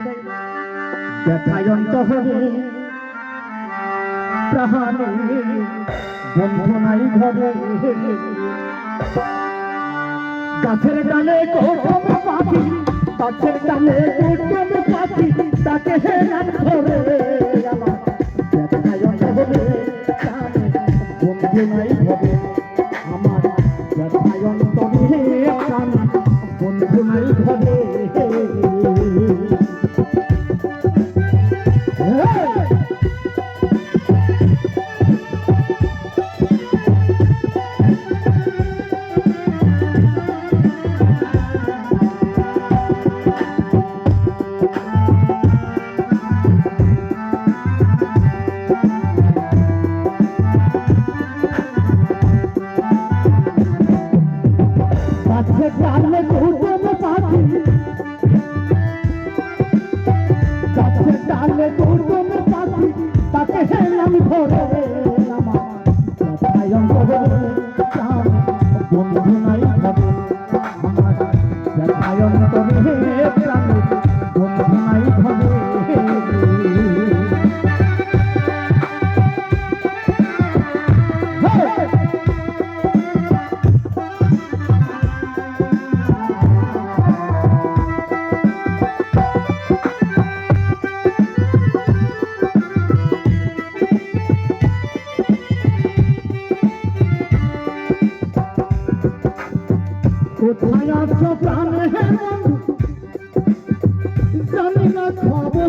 দেখায় অন্তরে প্রাণে বন্ধু নাই ঘরে গাছের ডালে কৌটম পাখি গাছের ডালে কৌটম পাখি তাকে হেরান ধরে আমার দেখায় অন্তরে প্রাণে বন্ধু নাই ঘরে আমার দেখায় অন্তরে প্রাণে বন্ধু নাই ঘরে ডালে কৌটম পাখি গাছের ডালে কৌটম পাখি তাকে হেলাম ধরে আমার দেখায় অন্তরে বন্ধু নাই ঘরে আমার দেখায় অন্তরে প্রাণে বন্ধু নাই ঘরে কোথায় আছো প্রাণে জানি না খবর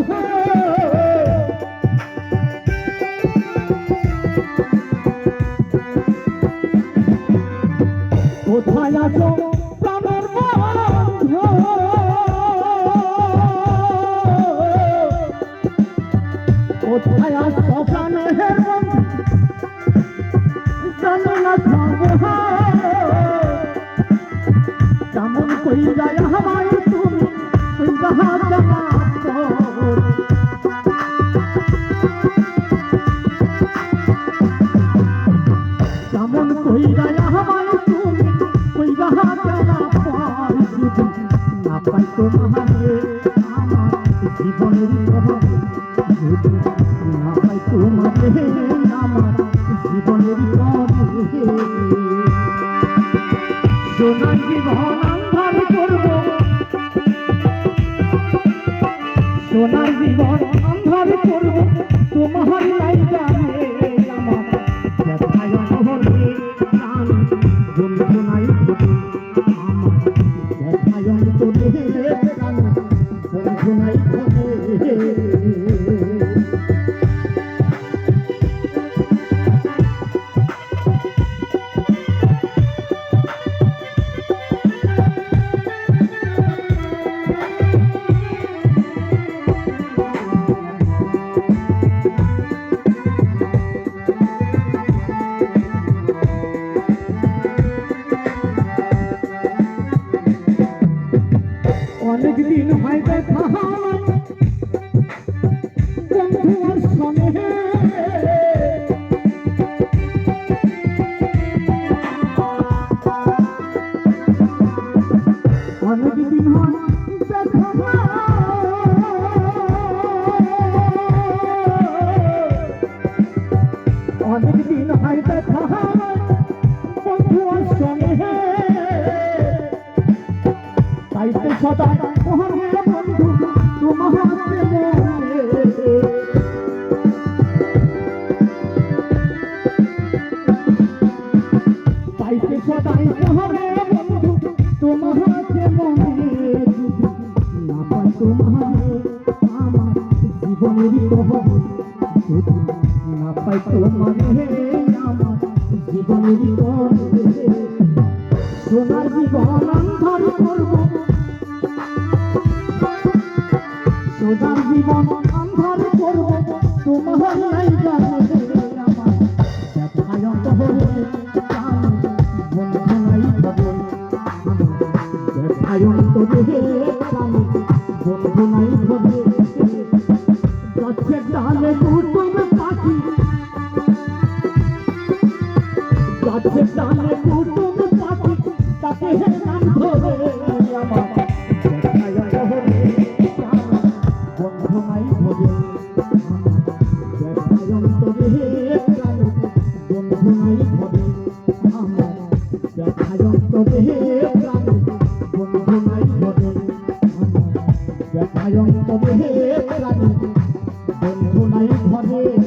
কোথায় আছো প্রাণের বন্ধু কোথায় আছো প্রাণের বন্ধু জানি না খবর কেমন কইরা আমায় তুমি কইরা কেমন কইরা আমায় তুমি কইরা না পাই তোমারে আমার জীবনের না পাই তোমারে আমার জীবনের সোনার জীবন আন্ধার করব সোনার জীবন আন্ধার করব তোমার লাইগানে আমার দেখায় অন্তরে প্রাণে বন্ধু নাই ঘরে আমার দেখায় অন্তরে প্রাণে বন্ধু নাই ঘরে অনেক দিন হয় দেখা বন্ধু আর সনে অনেক দিন হয় দেখা অনেক দিন হয় দেখা বন্ধু আর সনে তাইতে সদা তোমার বন্ধু তোমার তাইতে সদাই তোমার বন্ধু তোমার মনে না পাই তোমার আমার জীবনের না পাই তোমার আমার জীবনের সোনার জীবন আন্ধার করব সোনার জীবন আন্ধার করব তোমার লাইগানে আমার দেখায় অন্তরে বন্ধু নাই ঘরে আমার দেখায় অন্তরে বন্ধু নাই ঘরে গাছের ডালে কৌটম পাখি গাছের ডালে কৌটম পাখি তাকে হেলান ধরে আমার দেখায় অন্তরে বন্ধু নাই ঘরে ব্যথায় অন্তরে প্রাণে বন্ধু নাই ঘরে আমার ব্যথায় অন্তরে প্রাণে বন্ধু নাই ঘরে আমার ব্যথায় অন্তরে প্রাণে বন্ধু নাই ঘরে